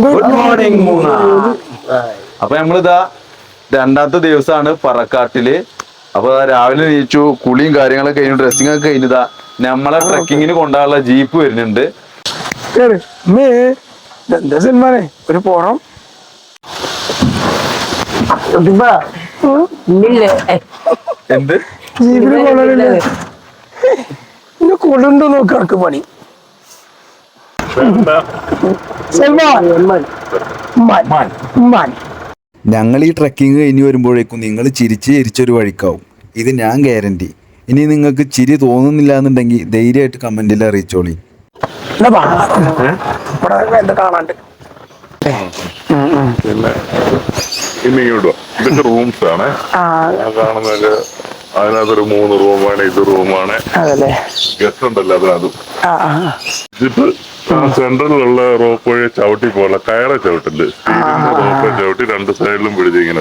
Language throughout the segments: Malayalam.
Good morning Munnar. അപ്പൊ നമ്മളിതാ രണ്ടാമത്തെ ദിവസമാണ് പറക്കാട്ടില്. അപ്പൊ രാവിലെ നീച്ചു, കുളിയും കാര്യങ്ങളൊക്കെ കഴിഞ്ഞു, ഡ്രസ്സിംഗ് ഒക്കെ കഴിഞ്ഞതാ. നമ്മളെ ട്രക്കിങ്ങിന് കൊണ്ടുപോകാനുള്ള ജീപ്പ് വരുന്നുണ്ട്. എന്താ സൽമാനെ ഒരു പോണം? എന്ത് ജീപ്പിന് കൊള്ളല്ലേ? കൊള്ളുണ്ടോ നോക്കാർക്ക് പണി. ഞങ്ങൾ ഈ ട്രക്കിങ് കഴിഞ്ഞ് വരുമ്പോഴേക്കും നിങ്ങൾ ചിരിച്ച് ചിരിച്ചൊരു വഴിക്കാവും. ഇത് ഞാൻ ഗ്യാരണ്ടി. ഇനി നിങ്ങൾക്ക് ചിരി തോന്നുന്നില്ല എന്നുണ്ടെങ്കിൽ ധൈര്യമായിട്ട് കമന്റിൽ അറിയിച്ചോളി. കാണാണ്ട് പിന്നെ ഇതൊക്കെ റൂംസ് ആണ് കാണുന്നത്. അതിനകത്തൊരു 3 റൂമാണ്, ഇത് റൂമാണ്. ഗസ്റ്റ് ഉണ്ടല്ലോ അതിനകത്തും. ഇത് സെൻട്രലിലുള്ള റോപ്പ് വഴി ചവിട്ടി പോലെ കയറ ചവിട്ടില് റോപ്പ് ചവിട്ടി 2 സൈഡിലും പിടിച്ചിങ്ങനെ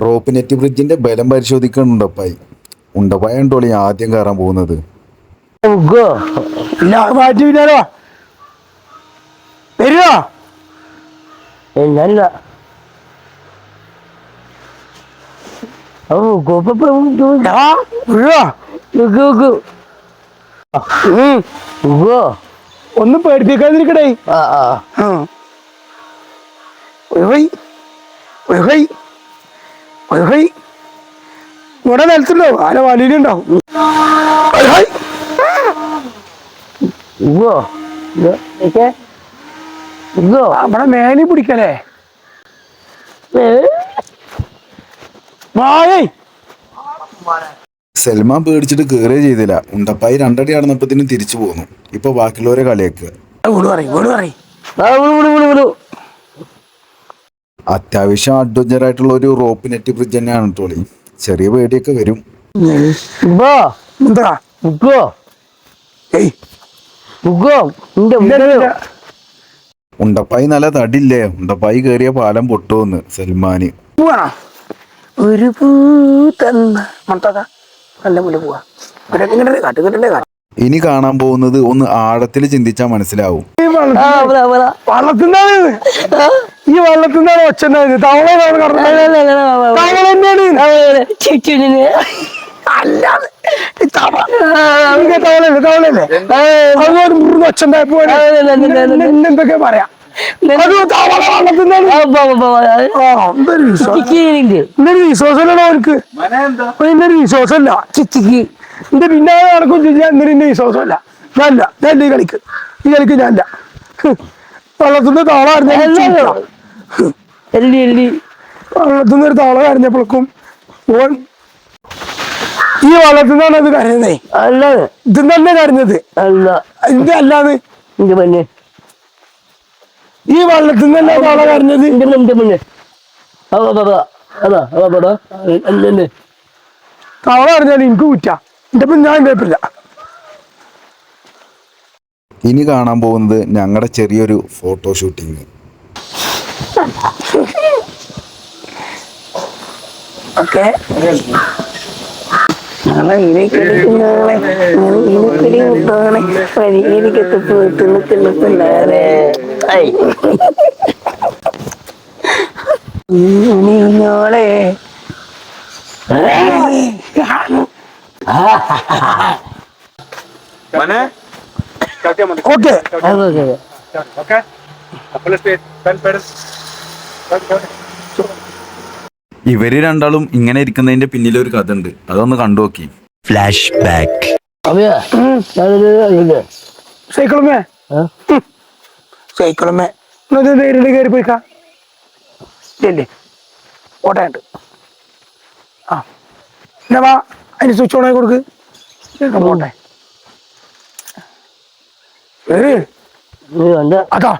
റോപ്പ് നെറ്റ് ബ്രിഡ്ജിന്റെ ബലം പരിശോധിക്കാൻ ഉണ്ടപ്പായി. ഉണ്ടപ്പായ ഉണ്ടോളി ആദ്യം കയറാൻ പോകുന്നത്. ഒന്ന് പേടിപ്പിക്കാതിരിക്കടേ. ഇവിടെ നിലത്തുണ്ടോ? ആന വലിയിലുണ്ടാവും. നമ്മടെ മേനി പിടിക്കലേ. സൽമാൻ പേടിച്ചിട്ട് കയറേ ചെയ്തില്ല. ഉണ്ടപ്പായി 2 അടി നടന്നപ്പത്തിനും തിരിച്ചു പോന്നു. ഇപ്പൊ ബാക്കിയുള്ളവരെ കളിയാക്കുക. അത്യാവശ്യം അഡ്വഞ്ചർ ആയിട്ടുള്ള ഒരു റോപ്പ് നെറ്റ് ബ്രിഡ്ജ് തന്നെയാണ് ടോളി. ചെറിയ പേടിയൊക്കെ വരും. ഉണ്ടപ്പായി നല്ല തടില്ലേ? ഉണ്ടപ്പായി കേറിയ പാലം പൊട്ടുവന്ന് സൽമാന്. ഒരു ഇനി കാണാൻ പോകുന്നത് ഒന്ന് ആഴത്തിൽ ചിന്തിച്ചാൽ മനസ്സിലാവും. വള്ളത്തിന്നാണ് ഈ വള്ളത്തിന്നാണ് ഒച്ച എന്തൊക്കെ പറയാം. വിശ്വാസമല്ലോ അവർക്ക്, വിശ്വാസമല്ല. എന്റെ പിന്നാലെ നടക്കും ചെയ്യാൻ എന്റെ വിശ്വാസമല്ല. ഞാനില്ല, ഞാൻ ഈ കളിക്ക് ഞാനില്ല. വള്ളത്തുനിന്ന് താള വള്ളത്തുനിന്ന് ഒരു താള കരഞ്ഞപ്പോഴേക്കും ഓൻ ഈ വള്ളത്തുനിന്നാണ് അത് കരഞ്ഞതേ. അല്ലാതെ ഇത് തന്നെ കരഞ്ഞത് അല്ല. ഇത് അല്ലാതെ ഈ വള്ളത്തിൽ നിന്നല്ലേ താള കരഞ്ഞത്. താള കരഞ്ഞാൽ എനിക്ക് കുറ്റ. എന്റെ പിന്നെ ഞാൻ കേട്ടില്ല. ഇനി കാണാൻ പോകുന്നത് ഞങ്ങളുടെ ചെറിയൊരു ഫോട്ടോ ഷൂട്ടിങ്. ഓക്കെ ഇവര് രണ്ടാളും ഇങ്ങനെ ഇരിക്കുന്നതിന്റെ പിന്നിൽ ഒരു കഥ ഉണ്ട്. അതൊന്ന് കണ്ടുനോക്കി. Flash back. സൈക്കിളുമേ നേരിട്ട് കയറി പോയിക്കാ. ഓട്ടയുണ്ട്. ആ എന്നാ വാ, അതിന് സ്വിച്ച് ഓൺ ആയി കൊടുക്ക്. പോട്ടെ. അതാ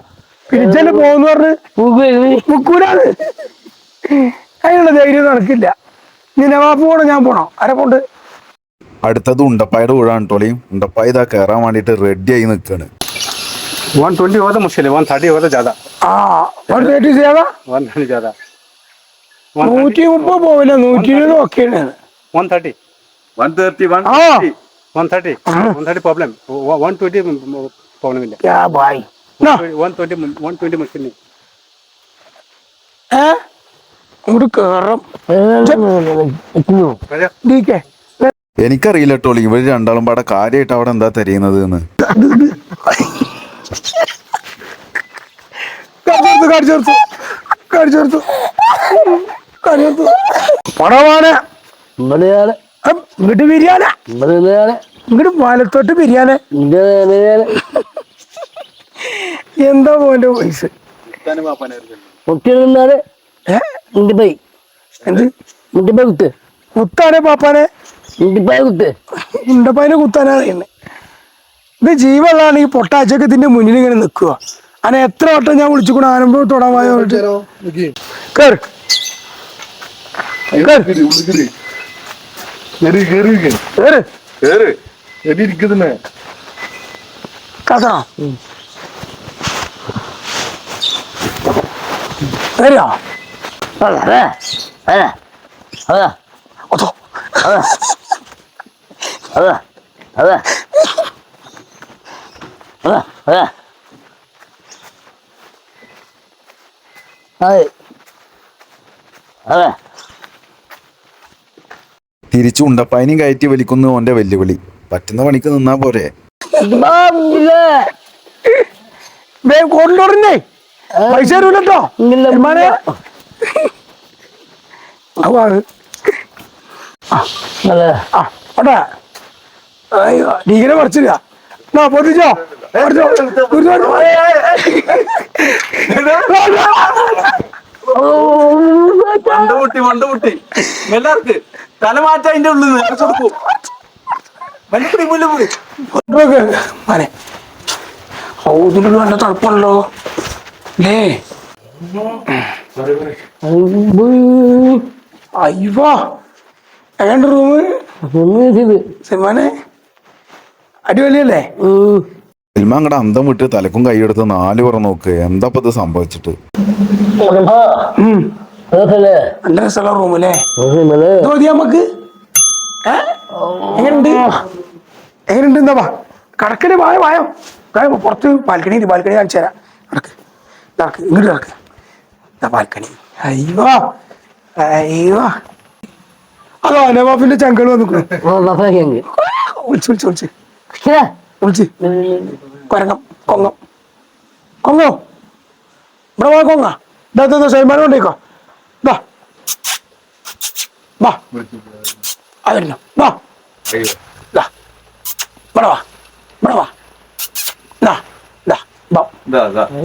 പിരിച്ചെന്നെ പോന്ന് പറഞ്ഞ് മുക്കൂരാണ്. അതിനുള്ള ധൈര്യം നടക്കില്ല. നിന്നെ വാപ്പ് പോണോ ഞാൻ പോണോ? ആരെ കൊണ്ട്? അടുത്തത് ഉണ്ടപ്പായുടെ ഊഴാണ് ടോളി. ഉണ്ടപ്പായ ഇതാ കയറാൻ വേണ്ടിട്ട് റെഡി ആയി നിൽക്കാണ്. 120 होता मुश्किल है, 130 होता ज्यादा। 130 ज्यादा, 130 ज्यादा। 130 പോവില്ല, 120 ഒക്കെയാണ്. 130 130 150 130. 130 problem. 120 problem ഇല്ല. क्या भाई ना 120 മുഷ്കിൽ नहीं. അങ്ങോട്ട് കേറാം राजा ഡീക്കേ എനിക്കറിയില്ല കേട്ടോ ഇവര് രണ്ടാളും പാടെ കാര്യമായിട്ട് അവിടെ എന്താ തരുന്നത് എന്ന്. പടവാണ് ഇങ്ങോട്ട് ബിരിയാണ ഇങ്ങോട്ട് വലത്തോട്ട് ബിരിയാണി എന്താ പോന്റെ പൈസ എന്ത് കുത്താനെ പാപ്പാനെ ഉണ്ടപ്പാനെ കുത്താനാ പറയുന്നത്. ഇത് ജീവനുള്ളതാണ് ഈ പൊട്ടാച്ചൊക്കെ ഇതിന്റെ മുന്നിൽ ഇങ്ങനെ നിൽക്കുക. അനെ എത്ര വട്ടം ഞാൻ വിളിച്ചുകൂടെ ആനമ്പോ തൊടാൻ പോയ കേറ് കത്തണോ വരിക തിരിച്ചു ഉണ്ടപ്പായനും കയറ്റി വലിക്കുന്നു ഓന്റെ വെല്ലുവിളി. പറ്റുന്ന പണിക്ക് നിന്നാ പോരെ. കൊണ്ടുവരുന്നേ പൈസ തരൂല്ലോ ഡീഗിനെ പറിച്ചില്ല പൊതിച്ചോ തല മാറ്റ അതിന്റെ ഉള്ളിൽ നല്ല തണുപ്പുണ്ടല്ലോ അല്ലേ അയ്യോ എങ്ങണ്ട് റൂമ് സിനിമാനെ അടിപൊളിയല്ലേ? സിനിമ അങ്ങടെ അന്തം വിട്ട് തലക്കും കൈയെടുത്ത് 4 പുറം നോക്ക്. എന്താ ഇത് സംഭവിച്ചിട്ട്? നല്ല രസമുള്ള റൂമല്ലേ മതി നമുക്ക്. എങ്ങനെയുണ്ട് എങ്ങനെയുണ്ട് എന്താ കടക്കല് വായോ വായോ പുറത്ത് ബാൽക്കണി കാണിച്ചു തരാം. നടക്ക് ഇങ്ങോട്ട് നടക്ക്. ബാൽക്കണി അയ്യോ അയ്യോ അതോ നവാഫിന്റെ ചങ്കള് വന്നു വിളിച്ച് കൊരങ്ങം കൊങ്ങം കൊങ്ങോ ഇവിടെ വാ കൊങ്ങ ഇതാ സൈമാനം കൊണ്ടേക്കോ വാ വാ അതല്ലോ വാ ഇവിടെ വാ ഇവിടെ വാ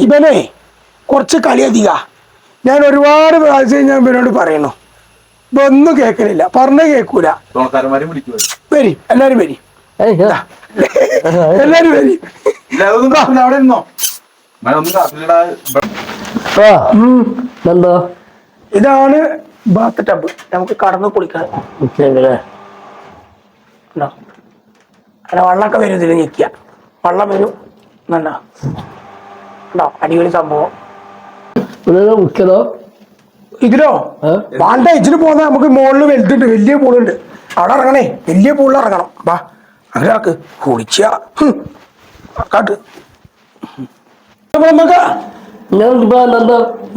ഇവനെ കുറച്ച് കളി അധിക. ഞാൻ ഒരുപാട് പ്രാവശ്യം ഞാൻ ഇവനോട് പറയണു, ഇപ്പൊ ഒന്നും കേൾക്കണില്ല, പറഞ്ഞ കേൾക്കൂല. വരി എല്ലാരും വരി എല്ലാരും വരി. ഇതാണ് ബാത്ത് ടബ്, നമുക്ക് കടന്ന് കുളിക്കാൻ. അങ്ങനെ വെള്ളമൊക്കെ വരും, ഇതിൽ ഞെക്കിയ വെള്ളം വരും. ഉണ്ടോ അടിപൊളി സംഭവം. ഇതിലോ വേണ്ട, ഇതിന് പോന്ന നമുക്ക് മുകളിൽ വലുതുണ്ട്, വലിയ പൂളുണ്ട്. അവിടെ ഇറങ്ങണേ, വലിയ പൂളിൽ ഇറങ്ങണം. വാ അങ്ങനെയാക്ക് കുളിച്ച കാട്ട്.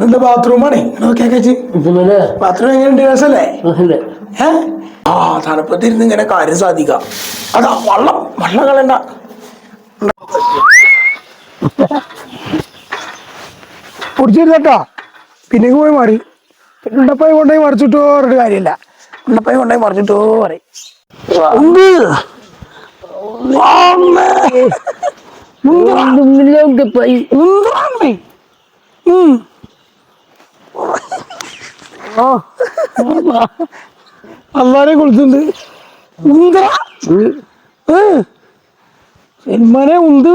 എന്താ ബാത്റൂമാണേ കേച്ചി, ബാത്റൂം എങ്ങനെയുണ്ട്? രസല്ലേ? ആ തണുപ്പത്തിരുന്ന് ഇങ്ങനെ കാര്യം സാധിക്കാം. അതാ വെള്ളം കളയണ്ട. കുടിച്ചിരുന്നട്ടോ പിന്നെ പോയി മാറി. ഉണ്ടപ്പായി കൊണ്ടുപോയി മറിച്ചിട്ടോ പറഞ്ഞിട്ട് കാര്യമില്ല. ഉണ്ടപ്പായി കൊണ്ടുപോയി മറിച്ചിട്ടോ പറയും. അല്ലാരെ കുളിച്ചുണ്ട് സിനിമനെ ഉന്ത്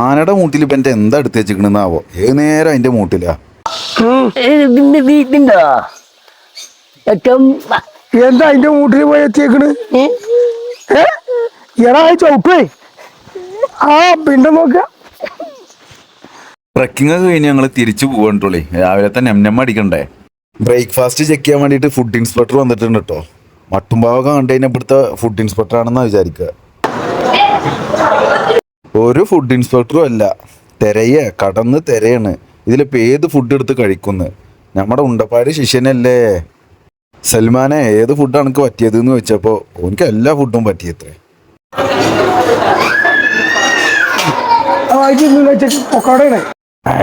ആനയുടെ മൂട്ടിൽ ഇപ്പൊ എന്റെ എന്താ എടുത്ത് വെച്ചിക്കണെന്നാവോ? ഏത് നേരം അതിന്റെ മൂട്ടിലാ. എന്താ അതിന്റെ മൂട്ടിൽ പോയി എത്തിയേക്കണ്? എടാ ചൗക്കേ ആ പിണ്ടം നോക്ക. ട്രക്കിംഗ് ഒക്കെ കഴിഞ്ഞ് ഞങ്ങൾ തിരിച്ചു പോകണ്ടുള്ളേ. രാവിലത്തെ നെമ്മ അടിക്കണ്ടേ. ബ്രേക്ക്ഫാസ്റ്റ് ചെക്ക് ചെയ്യാൻ വേണ്ടിയിട്ട് ഫുഡ് ഇൻസ്പെക്ടർ വന്നിട്ടുണ്ട് കേട്ടോ. മട്ടുംപാവൊക്കെ കണ്ടു കഴിഞ്ഞാൽ ഇവിടുത്തെ ഫുഡ് ഇൻസ്പെക്ടർ ആണെന്നാണ് വിചാരിക്കുക. ഒരു ഫുഡ് ഇൻസ്പെക്ടറും അല്ല, കടന്ന് തിരയാണ് ഇതിലിപ്പോൾ ഏത് ഫുഡ് എടുത്ത് കഴിക്കുന്നു. നമ്മുടെ ഉണ്ടപ്പാട് ശിഷ്യനല്ലേ സൽമാനെ, ഏത് ഫുഡാണ് എനിക്ക് പറ്റിയത് എന്ന് ചോദിച്ചപ്പോൾ എനിക്ക് എല്ലാ ഫുഡും പറ്റിയത്രേ.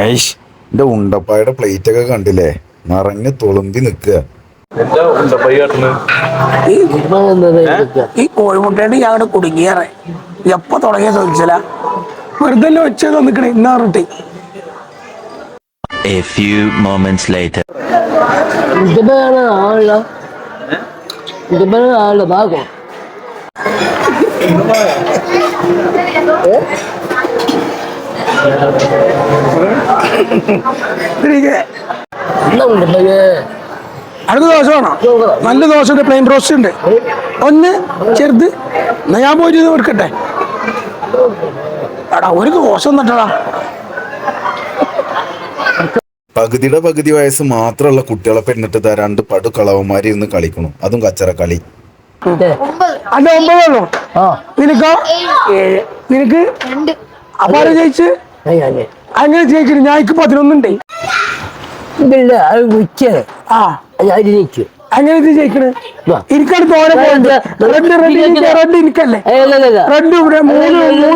ഐഷ്, എൻ്റെ ഉണ്ടപ്പായുടെ പ്ലേറ്റ് ഒക്കെ കണ്ടില്ലേ, നിറഞ്ഞ് തുളുമ്പി നിൽക്കുക. എന്താ ഉണ്ടപ്പൈ കാട്ടുന്നത്? ഈ കോഴിമുട്ടേണ്ട് ഞാൻ അവിടെ കുടുങ്ങിയാറേ. എപ്പോ തുടങ്ങിയ ചോദിച്ചാല വെറുതെ വെച്ചത് നിക്കണേ ഇന്നാ പറഞ്ഞിട്ട്. A few moments later. അടുത്ത ദോശ വേണോ? നല്ല ദോശ ഉണ്ട്, പ്ലെയിൻ റോസ്റ്റ് ഉണ്ട്. ഒന്ന് ചെറുത് എന്നാ ഞാൻ പോയിട്ട് കൊടുക്കട്ടെ. എടാ ഒരു ദോശ ഒന്നിട്ടടാ. പകുതിയുടെ പകുതി വയസ്സ് മാത്രമുള്ള കുട്ടികളെ പെണ്ണിട്ട് രണ്ട് പടുകളവന്മാരി ഇരുന്ന് കളിക്കണു, അതും കച്ചറ കളി. അന്റെ 9 വേണോ? നിനക്കോ? നിനക്ക് അപ്പൊ ആരും ജയിച്ച്? അങ്ങനെ ജയിക്കരുത്. ഞാൻ 11 ഉണ്ട്. ആ അങ്ങനെ ഇത് ജയിക്കണ്. എനിക്കാണ് തോനെ റെഡ് എനിക്കല്ലേ? റെഡ് ഇവിടെ 3 വെള്ളി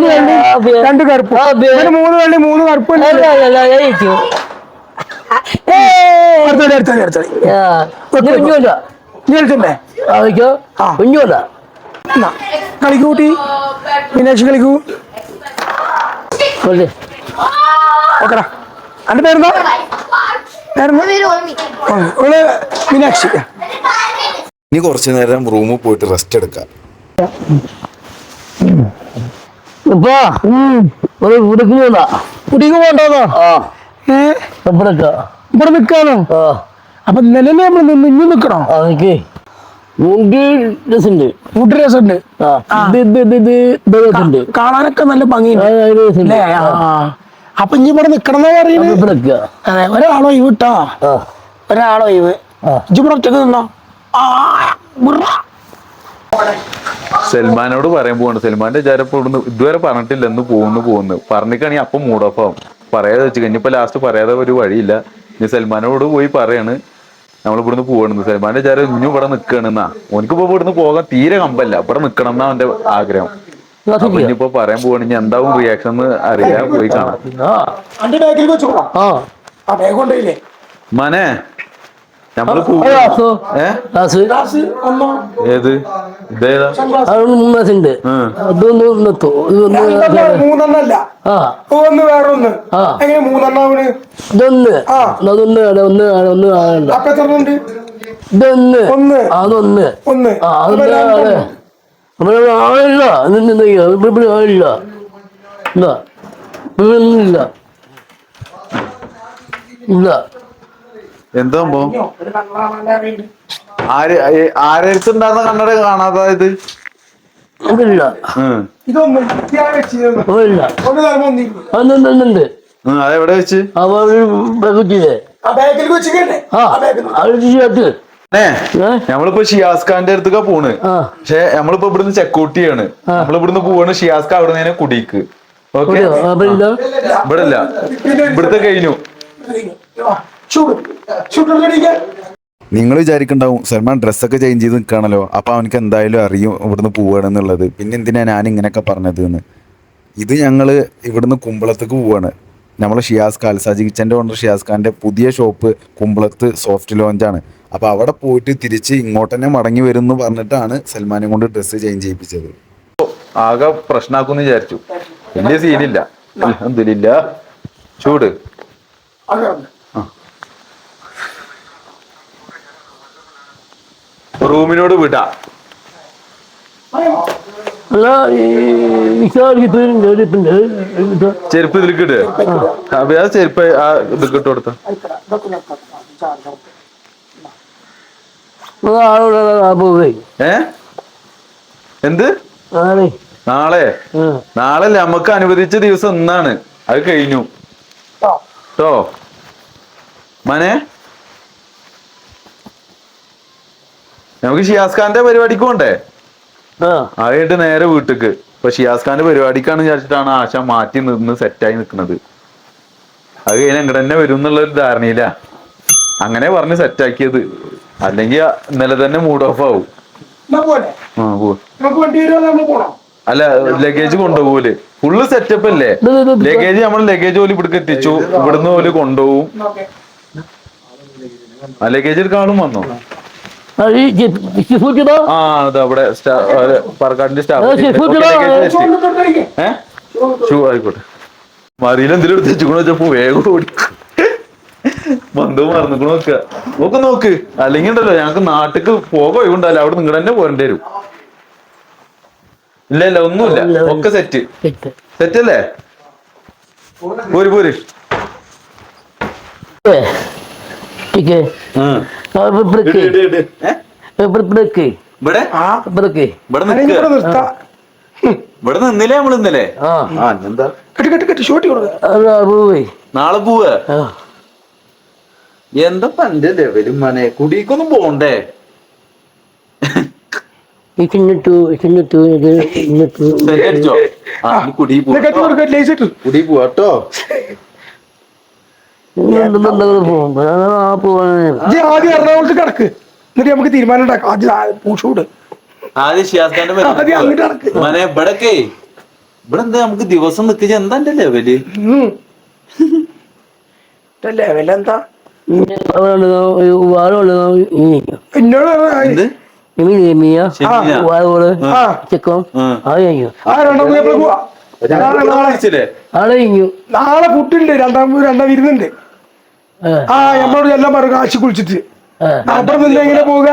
2 കറുപ്പ്. 3 വെള്ളി 3 കറുപ്പ്. കളിക്കൂട്ടി മീനാക്ഷി കളിക്കൂ. ഓക്കെടാ. എന്റെ പേരെന്താ? മീനാക്ഷി. ഇനി കുറച്ചു നേരം റൂമിൽ പോയിട്ട് റെസ്റ്റ് എടുക്കാം. കുടിക്ക് പോണ്ടോ? ഇവിടെ നിക്കാനോ? അപ്പൊ നിലവിൽ നമ്മൾ ഇഞ്ഞു നിക്കണോ? ഫുഡ് രസമുണ്ട്, കാണാനൊക്കെ നല്ല ഭംഗിയുണ്ട്. അപ്പൊ ഇനി ഇവിടെ നിക്കണം പറയുന്നത്. അതെ, ഒരാളോ ഇവ് ഇട്ടോ, ഒരാളോ ഇവ് ഇവിടെ ഒറ്റക്ക് നിന്നോ. സൽമാനോട് പറയാൻ പോവാണ്. സൽമാന്റെ വിചാരം ഇവിടുന്ന് ഇതുവരെ പറഞ്ഞിട്ടില്ല എന്ന് പോകുന്നു പറഞ്ഞിക്കാണെങ്കിൽ അപ്പം മൂടോഫാവും. പറയാതെ വെച്ച് കഴിഞ്ഞപ്പോ ലാസ്റ്റ് പറയാതെ ഒരു വഴിയില്ല. ഇനി സൽമാനോട് പോയി പറയാണ് നമ്മൾ ഇവിടുന്ന് പോകണെന്ന്. സൽമാന്റെ വിചാരം ഇഞ്ഞും ഇവിടെ നിൽക്കണെന്നാ. ഓനിക്കിപ്പോ ഇവിടുന്ന് പോകാൻ തീരെ കമ്പല്ല, ഇവിടെ നിക്കണം എന്നാ അവന്റെ ആഗ്രഹം. അപ്പൊ ഇനിയിപ്പോ പറയാൻ പോവാണെങ്കിൽ എന്താവും റിയാക്ഷൻ എന്ന് അറിയാൻ പോയി കാണാം. മനെ നമ്മള് ഏത് ഇതേതാ? മൂന്നെണ്ണല്ല, ഒന്ന് വേറൊന്ന്. എങ്ങനെ മൂന്നെണ്ണാവണ്? എന്താ ആരെടുത്തുണ്ടാകുന്ന കണ്ണട കാണാതായത്? അതെവിടെ വെച്ച്? നമ്മളിപ്പോ ഷിയാസ് ഖാന്റെ അടുത്തൊക്കെ പോണ്. പക്ഷെ നമ്മളിപ്പോ ഇവിടുന്ന് ചെക്കൗട്ട് ചെയ്യാണ്. നമ്മളിവിടുന്ന് പോവാണ് ഷിയാസ് ഖാൻ അവിടെ നിന്ന് കുടിക്ക്. ഓക്കെ, ഇവിടെ ഇല്ല, ഇവിടുത്തെ കഴിഞ്ഞു. നിങ്ങൾ വിചാരിക്കണ്ടാവും സൽമാൻ ഡ്രസ്സൊക്കെ ചേഞ്ച് ചെയ്ത് നിൽക്കുകയാണല്ലോ, അപ്പോൾ അവനക്ക് എന്തായാലും അറിയും ഇവിടുന്ന് പോവുകയാണെന്നുള്ളത്. പിന്നെ എന്തിനാ ഞാൻ ഇങ്ങനെയൊക്കെ പറഞ്ഞത് എന്ന്. ഇത് ഞങ്ങൾ ഇവിടുന്ന് കുമ്പളത്തേക്ക് പോവുകയാണ്. നമ്മൾ ഷിയാസ് ഖാൻ, അൽസാജി കിച്ചൻ്റെ ഓണർ ഷിയാസ് ഖാൻ്റെ പുതിയ ഷോപ്പ് കുമ്പളത്ത് സോഫ്റ്റ് ലോഞ്ചാണ്. അപ്പോൾ അവിടെ പോയിട്ട് തിരിച്ച് ഇങ്ങോട്ട് തന്നെ മടങ്ങി വരും എന്ന് പറഞ്ഞിട്ടാണ് സൽമാനെ കൊണ്ട് ഡ്രസ്സ് ചേഞ്ച് ചെയ്യിപ്പിച്ചത്. ആകെ പ്രശ്നമാക്കുമെന്ന് വിചാരിച്ചു. വലിയ സീനില്ല, അൽഹംദുലില്ല. ചൂട് റൂമിനോട് വിടാ. ചെരുപ്പ് ഇതിലേക്ക് ഇട്. ചെരുപ്പ് ആ ഇതിലേക്ക് ഇട്ട് കൊടുത്ത എന്ത് നാളെ? നാളെ നമുക്ക് അനുവദിച്ച ദിവസം ഇന്നാണ്, അത് കഴിഞ്ഞു. ട്ടോ മനെ നമുക്ക് ഷിയാസ് ഖാന്റെ പരിപാടിക്ക് പോണ്ടേ അത് കഴിഞ്ഞിട്ട് നേരെ വീട്ടിക്ക്. ഇപ്പൊ ഷിയാസ് ഖാന്റെ പരിപാടിക്കാണ് വിചാരിച്ചിട്ടാണ് ആശ മാറ്റി നിന്ന് സെറ്റായി നിൽക്കുന്നത്. അത് കഴിഞ്ഞ് അങ്ങോട്ട് തന്നെ വരും എന്നുള്ളൊരു ധാരണയില്ല. അങ്ങനെ പറഞ്ഞ് സെറ്റാക്കിയത്. അല്ലെങ്കിൽ ഇന്നലെ തന്നെ മൂഡ് ഓഫ് ആവും. അല്ല ലഗേജ് കൊണ്ടുപോകൂല്. ഫുള്ള് സെറ്റപ്പ് അല്ലേ ലഗേജ്. നമ്മൾ ലഗേജ് പോലും ഇവിടേക്ക് എത്തിച്ചു. ഇവിടുന്ന് പോലും കൊണ്ടുപോകും. ആ ലഗേജ് എടുക്കാളും വന്നോ? ആ അതെ അവിടെ പാലക്കാടിന്റെ സ്റ്റാഫ്. ഷൂ ആയിക്കോട്ടെ. മറിയിൽ എന്തെങ്കിലും എടുത്ത് വെച്ചുകൊണ്ട് വെച്ചപ്പോ വേഗം ഓടി ബന്ധവും മറന്നിക്കണ നോക്കുക. നോക്ക് അല്ലെങ്കിൽ ഉണ്ടല്ലോ ഞങ്ങക്ക് നാട്ടിക്ക് പോകണ്ടല്ലോ. അവിടെ നിങ്ങൾ തന്നെ പോരേണ്ടി വരും. ഇല്ല ഒന്നുമില്ല. ഒക്കെ സെറ്റ് അല്ലേ? പോര് ഇവിടെ നിന്നില്ലേ നമ്മള് ഇന്നലെ? എന്താ നാളെ പോവ? എന്താ എന്റെ ലെവലും മനെ കുടിക്കൊന്നും പോണ്ടേ? കുടി പോവാട്ടോ. ആദ്യം എറണാകുളത്ത് കിടക്ക്, എന്നിട്ട് നമുക്ക് തീരുമാനം ഉണ്ടാക്കാം. ആദ്യം പൂച്ചൂട് ആദ്യം ഷിയാസ് ഖാന്റെ മനെ ഇവിടൊക്കെ ഇവിടെ എന്താ നമുക്ക് ദിവസം നിൽക്കുക? എന്താ എന്റെ ലെവല്? ലെവലെന്താ നാളെ ഫുഡുണ്ട്, രണ്ടാം വിരുന്നുണ്ട്. നമ്മളോട് എല്ലാം പറഞ്ഞു കാശി കുളിച്ചിട്ട്. അപ്പുറം നിന്ന് എങ്ങനെ പോവുക?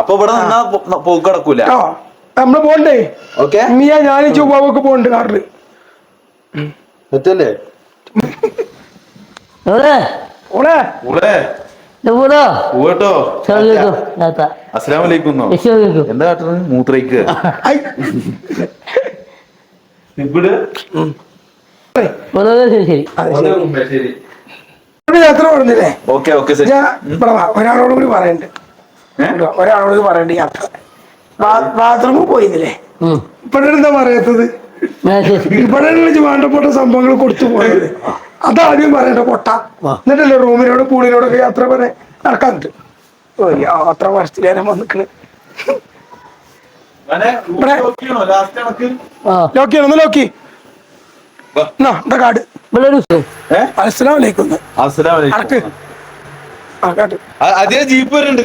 അപ്പൊ ഇവിടെ നിന്നാ പോക്ക് കിടക്കൂല. നമ്മള് പോണ്ടേ? നീയാ ഞാനും ചൊവ്വൊക്കെ പോണ്ട് കാറില്. സെറ്റല്ലേ? അസ്സലാമലൈക്കും. എന്താ കാട്ടുന്നത്? മൂത്രയ്ക്ക് യാത്ര പറഞ്ഞില്ലേ? ഒരാളോട് കൂടി പറയണ്ട്. യാത്ര ബാത്റൂമിൽ പോയിന്നില്ലേ? ഇവിടെ എന്താ പറയാത്തത്? ഇവിടെ വേണ്ടപ്പെട്ട സംഭവങ്ങൾ കൊടുത്തു പോയത് അതാദ്യം പറയണ്ട പൊട്ട. എന്നിട്ടല്ലേ റൂമിനോട് പൂളിനോടൊക്കെ യാത്ര പറയാൻ നടക്കാറുണ്ട്. യാത്ര വർഷത്തിലേരം വന്നിക്കണ്. ലോക്കിയാണ് ഒന്ന് ലോക്കി. കാട് അസ്സലാമലൈക്കും. ജീപ്പ് വരുന്നുണ്ട്.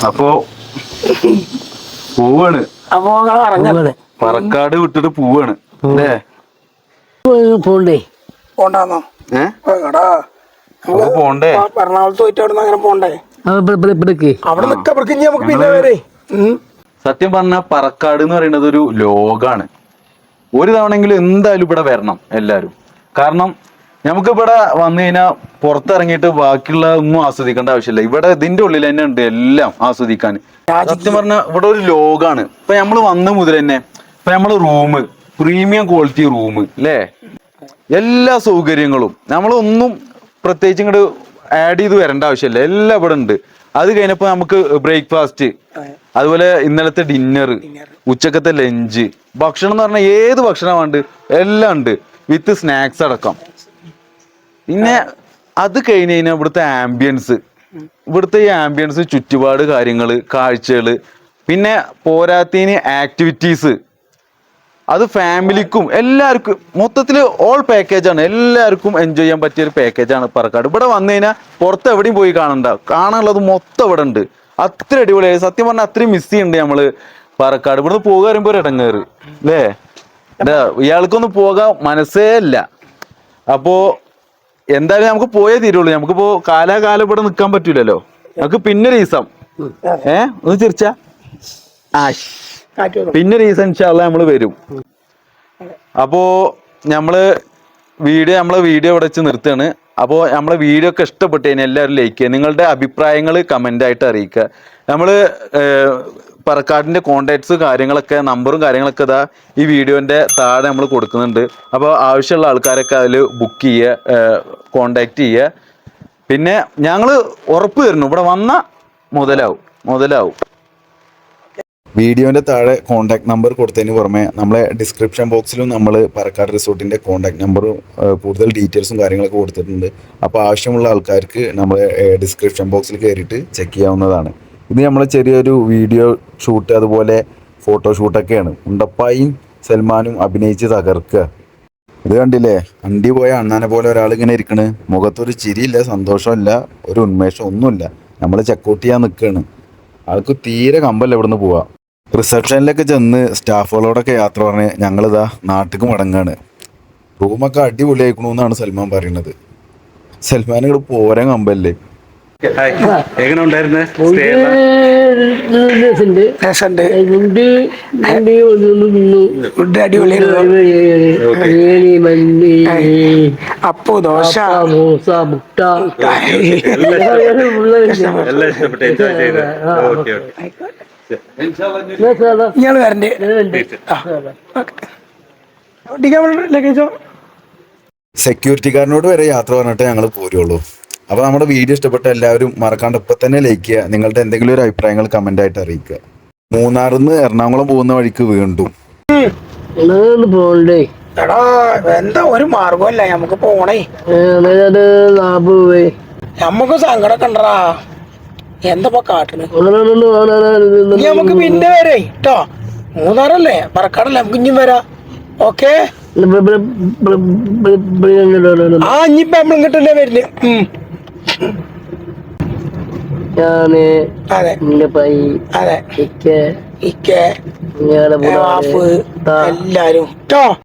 അപ്പോ പോവാണ്. പറക്കാട് വിട്ടിട്ട് പോവാണ് അല്ലേ? പോണ്ടേ? പോണ്ടാന്നോ? പോണ്ടേ? എറണാകുളത്ത് പോയിട്ട് അവിടെ അങ്ങനെ പോണ്ടേ? അവിടെ നിൽക്കപ്പുറക്ക് നമുക്ക് പിന്നെ വരെ. സത്യം പറഞ്ഞ പറക്കാട് എന്ന് പറയുന്നത് ഒരു ലോകാണ്. ഒരു തവണെങ്കിലും എന്തായാലും ഇവിടെ വരണം എല്ലാരും. കാരണം നമുക്ക് ഇവിടെ വന്നു കഴിഞ്ഞാൽ പുറത്തിറങ്ങിയിട്ട് ബാക്കിയുള്ള ഒന്നും ആസ്വദിക്കേണ്ട ആവശ്യമില്ല. ഇവിടെ ഇതിന്റെ ഉള്ളിൽ തന്നെ ഉണ്ട് എല്ലാം ആസ്വദിക്കാൻ. സത്യം പറഞ്ഞാൽ ഇവിടെ ഒരു ലോകാണ്. ഇപ്പൊ നമ്മള് വന്ന മുതൽ തന്നെ ഇപ്പൊ നമ്മള് റൂം പ്രീമിയം ക്വാളിറ്റി റൂം അല്ലേ? എല്ലാ സൗകര്യങ്ങളും നമ്മളൊന്നും പ്രത്യേകിച്ച് ഇങ്ങോട്ട് ആഡ് ചെയ്ത് വരേണ്ട ആവശ്യമില്ല. എല്ലാം ഇവിടെ ഉണ്ട്. അത് കഴിഞ്ഞപ്പോ നമുക്ക് ബ്രേക്ക്ഫാസ്റ്റ്, അതുപോലെ ഇന്നലത്തെ ഡിന്നർ, ഉച്ചക്കത്തെ ലഞ്ച്, ഭക്ഷണം എന്ന് പറഞ്ഞാൽ ഏത് ഭക്ഷണം വേണ്ട എല്ലാം ഉണ്ട്, വിത്ത് സ്നാക്സ് അടക്കം. പിന്നെ അത് കഴിഞ്ഞ് കഴിഞ്ഞാൽ ഇവിടുത്തെ ആംബിയൻസ്, ഈ ആംബിയൻസ്, ചുറ്റുപാട് കാര്യങ്ങള്, കാഴ്ചകള്, പിന്നെ പോരാത്തതിന് ആക്ടിവിറ്റീസ്, അത് ഫാമിലിക്കും എല്ലാവർക്കും മൊത്തത്തില് ഓൾ പാക്കേജാണ്. എല്ലാവർക്കും എൻജോയ് ചെയ്യാൻ പറ്റിയ ഒരു പാക്കേജാണ് പറക്കാട്. ഇവിടെ വന്നു കഴിഞ്ഞാൽ പുറത്ത് എവിടെയും പോയി കാണാനുള്ളത് മൊത്തം ഇവിടെ ഉണ്ട്. അത്ര അടിപൊളിയായി. സത്യം പറഞ്ഞാൽ അത്രയും മിസ് ചെയ്യുന്നുണ്ട് നമ്മള് പറക്കാട്. ഇവിടുന്ന് പോകാൻ വരുമ്പോ ഒരു ഇടങ്ങേറ് അല്ലേ? ഇയാൾക്കൊന്നും പോകാൻ മനസ്സേ ഇല്ല. അപ്പോ എന്തായാലും നമുക്ക് പോയേ തീരുള്ളൂ. നമുക്കിപ്പോ കാലാകാലം ഇവിടെ നിൽക്കാൻ പറ്റൂലല്ലോ. നമുക്ക് പിന്നെ ദിവസം ഒന്ന് ചിരിച്ച പിന്നെ ദിവസം ഇൻഷാല്ലാ നമ്മള് വരും. അപ്പോ നമ്മളെ വീഡിയോ ഇവിടെ വെച്ച് നിർത്തുകയാണ്. അപ്പോൾ നമ്മളെ വീഡിയോ ഒക്കെ ഇഷ്ടപ്പെട്ട് കഴിഞ്ഞാൽ എല്ലാവരും ലൈക്ക് ചെയ്യുക, നിങ്ങളുടെ അഭിപ്രായങ്ങൾ കമൻ്റായിട്ട് അറിയിക്കുക. നമ്മൾ പറക്കാട്ടിൻ്റെ കോൺടാക്ട്സ് കാര്യങ്ങളൊക്കെ നമ്പറും കാര്യങ്ങളൊക്കെ ഇതാ ഈ വീഡിയോൻ്റെ താഴെ നമ്മൾ കൊടുക്കുന്നുണ്ട്. അപ്പോൾ ആവശ്യമുള്ള ആൾക്കാരൊക്കെ അതിൽ ബുക്ക് ചെയ്യുക, കോണ്ടാക്ട് ചെയ്യുക. പിന്നെ ഞങ്ങൾ ഉറപ്പ് തരുന്നു ഇവിടെ വന്ന മുതലാവും. വീഡിയോൻ്റെ താഴെ കോൺടാക്ട് നമ്പർ കൊടുത്തതിന് പുറമെ നമ്മളെ ഡിസ്ക്രിപ്ഷൻ ബോക്സിലും നമ്മൾ പറക്കാട് റിസോർട്ടിൻ്റെ കോൺടാക്ട് നമ്പറും കൂടുതൽ ഡീറ്റെയിൽസും കാര്യങ്ങളൊക്കെ കൊടുത്തിട്ടുണ്ട്. അപ്പോൾ ആവശ്യമുള്ള ആൾക്കാർക്ക് നമ്മൾ ഡിസ്ക്രിപ്ഷൻ ബോക്സിൽ കയറിയിട്ട് ചെക്ക് ചെയ്യാവുന്നതാണ്. ഇത് നമ്മളെ ചെറിയൊരു വീഡിയോ ഷൂട്ട് അതുപോലെ ഫോട്ടോഷൂട്ടൊക്കെയാണ്. ഉണ്ടപ്പായും സൽമാനും അഭിനയിച്ച് തകർക്കുക. ഇത് കണ്ടില്ലേ, അണ്ടി പോയ അണ്ണാനെ പോലെ ഒരാളിങ്ങനെ ഇരിക്കണ്, മുഖത്തൊരു ചിരിയില്ല, സന്തോഷമില്ല, ഒരു ഉന്മേഷം ഒന്നുമില്ല. നമ്മൾ ചെക്കൗട്ട് ചെയ്യാൻ നിൽക്കുകയാണ്. ആൾക്ക് തീരെ കമ്പല്ല ഇവിടുന്ന് പോവാം. റിസപ്ഷനിലൊക്കെ ചെന്ന് സ്റ്റാഫുകളോടൊക്കെ യാത്ര പറഞ്ഞ് ഞങ്ങളിതാ നാട്ടിലേക്ക് മടങ്ങാണ്. റൂമൊക്കെ അടിപൊളിയായിക്കണമെന്നാണ് സൽമാൻ പറയുന്നത്. സൽമാൻ ഇവിടെ പോരാൻ കമ്പല്ലേ. എങ്ങനെ ഉണ്ടായിരുന്നു അപ്പോ ദോശ മുട്ട എല്ലാം ഇഷ്ടപ്പെട്ടു, എൻജോയ് ചെയ്ത്? ഓക്കെ ഇയാള് വരണ്ടേ? ലഗേജോ സെക്യൂരിറ്റിക്കാരനോട് വരെ യാത്ര പറഞ്ഞിട്ട് ഞങ്ങൾ പോരുള്ളൂ. അപ്പോൾ നമ്മുടെ വീഡിയോ ഇഷ്ടപ്പെട്ട എല്ലാവരും മറക്കാണ്ട് ഇപ്പം തന്നെ ലൈക്ക് ചെയ്യുക. നിങ്ങളുടെ എന്തെങ്കിലും ഒരു അഭിപ്രായങ്ങൾ കമൻ്റായിട്ട് അറിയിക്കുക. മൂന്നാറിൽ നിന്ന് എറണാകുളം പോകുന്ന വഴിക്ക് വീണ്ടും പോണ്ടേ? എടാ എന്താ ഒരു മാർഗമല്ല, നമുക്ക് പോണേ. നമുക്ക് സങ്കടമൊക്കെ ഉണ്ടടാ, എന്താ കാട്ടണ്? നമുക്ക് പിന്നെ വരേ കേട്ടോ. മൂന്നാറല്ലേ, പറക്കാടല്ലേ, നമുക്ക് ഇഞ്ഞും വരാം. ഓക്കെ ആ ഇനിയിപ്പോ നമ്മളിങ്ങോട്ടല്ലേ വരുന്നേ. അതെ അതെ ഇക്ക എല്ലാരും ട്ടോ.